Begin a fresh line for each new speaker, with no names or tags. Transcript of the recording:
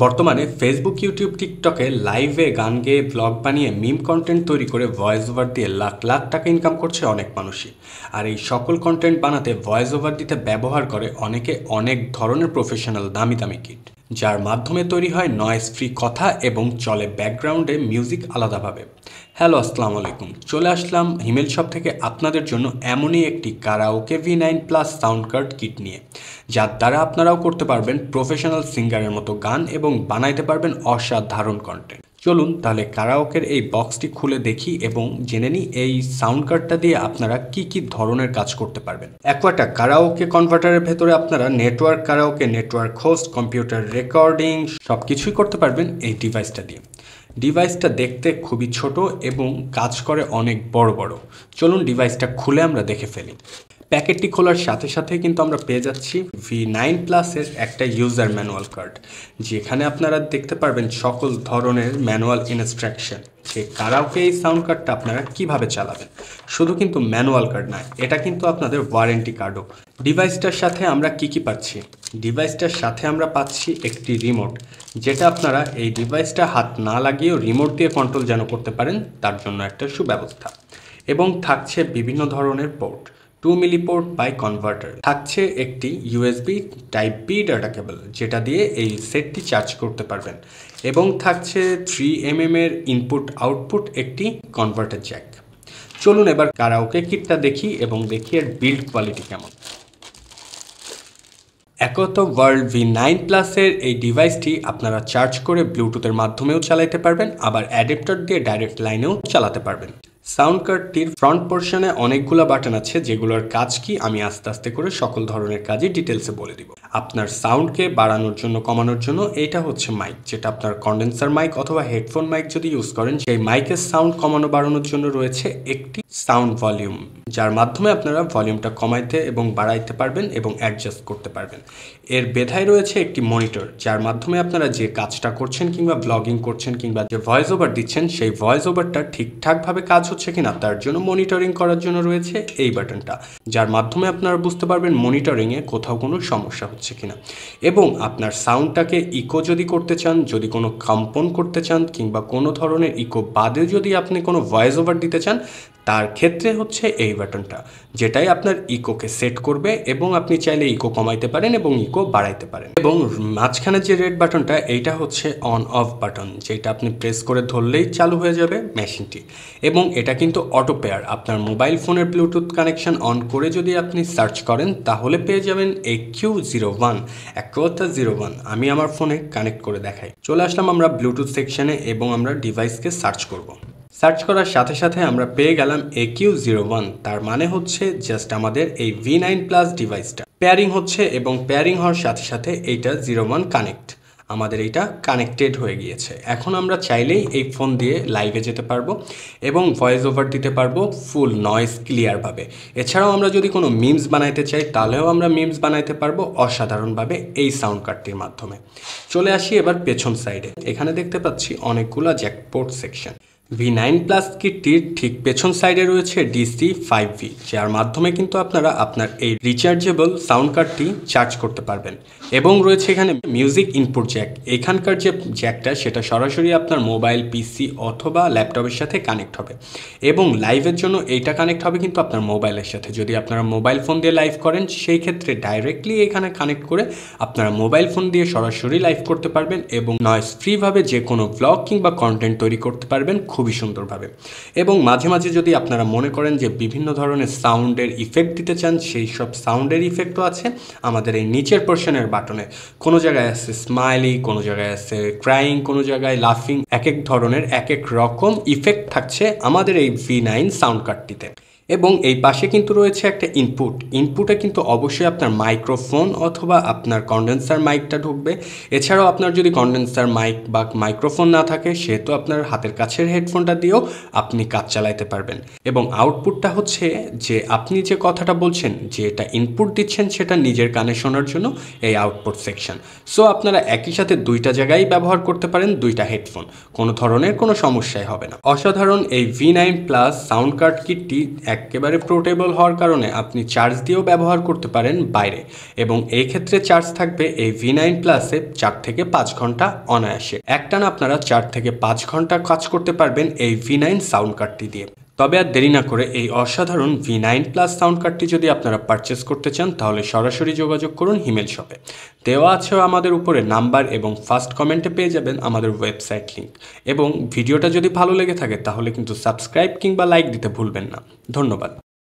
বর্তমানে Facebook, YouTube, টিকটকে লাইভে গান গেয়ে ব্লগ বানিয়ে মিম কন্টেন্ট তৈরি করে ভয়েস ওভার দিয়ে লাখ লাখ টাকা ইনকাম করছে অনেক মানুষই। আর এই সকল কন্টেন্ট বানাতে ভয়েস ওভার দিতে ব্যবহার করে অনেকে অনেক ধরনের প্রফেশনাল দামি দামি কিট, যার মাধ্যমে তৈরি হয় নয়েজ ফ্রি কথা এবং চলে ব্যাকগ্রাউন্ডে মিউজিক আলাদাভাবে। হ্যালো, আসসালামু আলাইকুম। চলে আসলাম হিমেল শপ থেকে আপনাদের জন্য এমনই একটি karaoke V9+ sound card kit নিয়ে, যার দ্বারা আপনারাও করতে পারবেন প্রফেশনাল সিঙ্গারের মতো গান এবং বানাইতে পারবেন অসাধারণ কন্টেন্ট। চলুন তাহলে কারাওকের এই বক্সটি খুলে দেখি এবং জেনে নিই এই সাউন্ড কার্ডটা দিয়ে আপনারা কি কি ধরনের কাজ করতে পারবেন। একটা কারাওকে কনভার্টারের ভেতরে আপনারা network karaoke, network host, computer recording সব কিছুই করতে পারবেন এই ডিভাইসটা দিয়ে। ডিভাইসটা দেখতে খুবই ছোট এবং কাজ করে অনেক বড় বড়। চলুন ডিভাইসটা খুলে আমরা দেখে ফেলি। প্যাকেটটি খোলার সাথে সাথে কিন্তু আমরা পেয়ে যাচ্ছি V9+-এর একটা ইউজার ম্যানুয়াল কার্ড, যেখানে আপনারা দেখতে পারবেন সকল ধরনের ম্যানুয়াল ইনস্ট্রাকশন, যে কারাওকে এই সাউন্ড কার্ডটা আপনারা কিভাবে চালাবেন। শুধু কিন্তু ম্যানুয়াল কার্ড নয়, এটা কিন্তু আপনাদের ওয়ারেন্টি কার্ডও। ডিভাইসটার সাথে আমরা কি পাচ্ছি? ডিভাইসটার সাথে আমরা পাচ্ছি একটি রিমোট, যেটা আপনারা এই ডিভাইসটা হাত না লাগিয়েও রিমোট দিয়ে কন্ট্রোল যেন করতে পারেন তার জন্য একটা সুব্যবস্থা। এবং থাকছে বিভিন্ন ধরনের পোর্ট, 2 মিলি পোর্ট বাই কনভার্টার, থাকছে একটি USB type B data cable, যেটা দিয়ে এই সেটটি চার্জ করতে পারবেন, এবং থাকছে 3mm এর ইনপুট আউটপুট একটি কনভার্টার জ্যাক। চলুন এবার কারাওকে কিটটা দেখি এবং দেখি এর বিল্ড কোয়ালিটি কেমন। একত ওয়ার্ল্ড V9+-এর এই ডিভাইসটি আপনারা চার্জ করে ব্লুটুথের মাধ্যমেও চালাতে পারবেন, আবার অ্যাডাপ্টার দিয়ে ডাইরেক্ট লাইনেও চালাতে পারবেন। সাউন্ড কার্ডটির ফ্রন্ট পোর্শনে অনেকগুলো বাটন আছে, যেগুলোর কাজ কি আমি আস্তে আস্তে করে সকল ধরনের কাজই ডিটেলসে বলে দিব। আপনার সাউন্ডকে বাড়ানোর জন্য, কমানোর জন্য এইটা হচ্ছে মাইক, যেটা আপনার কন্ডেন্সার মাইক অথবা হেডফোন মাইক যদি ইউজ করেন, সেই মাইকের সাউন্ড কমানো বাড়ানোর জন্য রয়েছে একটি সাউন্ড ভলিউম, যার মাধ্যমে আপনারা ভলিউমটা কমাইতে এবং বাড়াইতে পারবেন এবং অ্যাডজাস্ট করতে পারবেন। এর বেধায় রয়েছে একটি মনিটর, যার মাধ্যমে আপনারা যে কাজটা করছেন কিংবা ব্লগিং করছেন কিংবা যে ভয়েস ওভার দিচ্ছেন, সেই ভয়েস ওভারটা ঠিকঠাকভাবে কাজ হচ্ছে কিনা তার জন্য মনিটরিং করার জন্য রয়েছে এই বাটনটা, যার মাধ্যমে আপনারা বুঝতে পারবেন মনিটরিংয়ে কোথাও কোনো সমস্যা হচ্ছে কিনা। এবং আপনার সাউন্ডটাকে ইকো যদি করতে চান, যদি কোনো কম্পন করতে চান, কিংবা কোনো ধরনের ইকো বাদে যদি আপনি কোনো ভয়েস ওভার দিতে চান, তার ক্ষেত্রে হচ্ছে এই বাটনটা, যেটাই আপনার ইকোকে সেট করবে এবং আপনি চাইলে ইকো কমাইতে পারেন এবং ইকো বাড়াইতে পারেন। এবং মাঝখানে যে রেড বাটনটা, এইটা হচ্ছে অন অফ বাটন, যেটা আপনি প্রেস করে ধরলেই চালু হয়ে যাবে মেশিনটি। এবং এটা কিন্তু অটো পেয়ার, আপনার মোবাইল ফোনের ব্লুটুথ কানেকশন অন করে যদি আপনি সার্চ করেন, তাহলে পেয়ে যাবেন AQ01, একটা 01। আমি আমার ফোনে কানেক্ট করে দেখাই। চলে আসলাম আমরা ব্লুটুথ সেকশনে এবং আমরা ডিভাইসকে সার্চ করব। সার্চ করার সাথে সাথে আমরা পেয়ে গেলাম AQ01, তার মানে হচ্ছে জাস্ট আমাদের এই V9+ ডিভাইসটা পেয়ারিং হচ্ছে, এবং পেয়ারিং হওয়ার সাথে সাথে এইটা 01 কানেক্ট, আমাদের এইটা কানেক্টেড হয়ে গিয়েছে। এখন আমরা চাইলেই এই ফোন দিয়ে লাইভে যেতে পারবো এবং ভয়েস ওভার দিতে পারবো ফুল নয়েজ ক্লিয়ারভাবে। এছাড়াও আমরা যদি কোনো মিমস বানাইতে চাই, তাহলেও আমরা মিমস বানাইতে পারবো অসাধারণভাবে এই সাউন্ড কার্ডটির মাধ্যমে। চলে আসি এবার পেছন সাইডে। এখানে দেখতে পাচ্ছি অনেকগুলো জ্যাকপোর্ট সেকশন। V9+ কিটটির ঠিক পেছন সাইডে রয়েছে DC5V, যার মাধ্যমে কিন্তু আপনারা আপনার এই রিচার্জেবল সাউন্ড কার্ডটি চার্জ করতে পারবেন। এবং রয়েছে এখানে মিউজিক ইনপুট জ্যাক। এখানকার যে জ্যাকটা, সেটা সরাসরি আপনার মোবাইল, পিসি অথবা ল্যাপটপের সাথে কানেক্ট হবে, এবং লাইভের জন্য এইটা কানেক্ট হবে কিন্তু আপনার মোবাইলের সাথে। যদি আপনারা মোবাইল ফোন দিয়ে লাইভ করেন, সেই ক্ষেত্রে ডাইরেক্টলি এখানে কানেক্ট করে আপনারা মোবাইল ফোন দিয়ে সরাসরি লাইভ করতে পারবেন এবং নয়েজ ফ্রিভাবে যে কোনো ব্লগ কিংবা কন্টেন্ট তৈরি করতে পারবেন খুবই সুন্দরভাবে। এবং মাঝে মাঝে যদি আপনারা মনে করেন যে বিভিন্ন ধরনের সাউন্ডের ইফেক্ট দিতে চান, সেই সব সাউন্ডের ইফেক্টও আছে আমাদের এই নিচের পোর্শনের বাটনে। কোনো জায়গায় আছে স্মাইলি, কোনো জায়গায় আছে ক্রাইং, কোনো জায়গায় লাফিং, এক এক ধরনের এক এক রকম ইফেক্ট থাকছে আমাদের এই V9 সাউন্ড কার্ডটিতে। এবং এই পাশে কিন্তু রয়েছে একটা ইনপুটে কিন্তু অবশ্যই আপনার মাইক্রোফোন অথবা আপনার কন্ডেন্সার মাইকটা ঢুকবে। এছাড়াও আপনার যদি কন্ডেন্সার মাইক বা মাইক্রোফোন না থাকে, সেহেতু আপনার হাতের কাছের হেডফোনটা দিয়েও আপনি কাজ চালাতে পারবেন। এবং আউটপুটটা হচ্ছে যে আপনি যে কথাটা বলছেন, যে এটা ইনপুট দিচ্ছেন, সেটা নিজের কানে শোনার জন্য এই আউটপুট সেকশন। সো আপনারা একই সাথে দুইটা জায়গায় ব্যবহার করতে পারেন, দুইটা হেডফোন, কোনো ধরনের কোনো সমস্যাই হবে না। অসাধারণ এই V9+ সাউন্ড কার্ড কিটটি এক একেবারে পোর্টেবল হওয়ার কারণে আপনি চার্জ দিয়েও ব্যবহার করতে পারেন বাইরে, এবং এই ক্ষেত্রে চার্জ থাকবে এই V9 প্লাসে 4 থেকে 5 ঘন্টা অনায়াসে। একটানা আপনারা 4 থেকে 5 ঘন্টা কাজ করতে পারবেন এই V9 সাউন্ড কার্ডটি দিয়ে। তবে আর দেরি না করে এই অসাধারণ V9 প্লাস সাউন্ড কার্ডটি যদি আপনারা পারচেস করতে চান তাহলে সরাসরি যোগাযোগ করুন হিমেল শপে। দেওয়া আছে আমাদের উপরে নাম্বার এবং ফার্স্ট কমেন্টে পেয়ে যাবেন আমাদের ওয়েবসাইট লিংক। এবং ভিডিওটা যদি ভালো লেগে থাকে তাহলে কিন্তু সাবস্ক্রাইব কিংবা লাইক দিতে ভুলবেন না। ধন্যবাদ।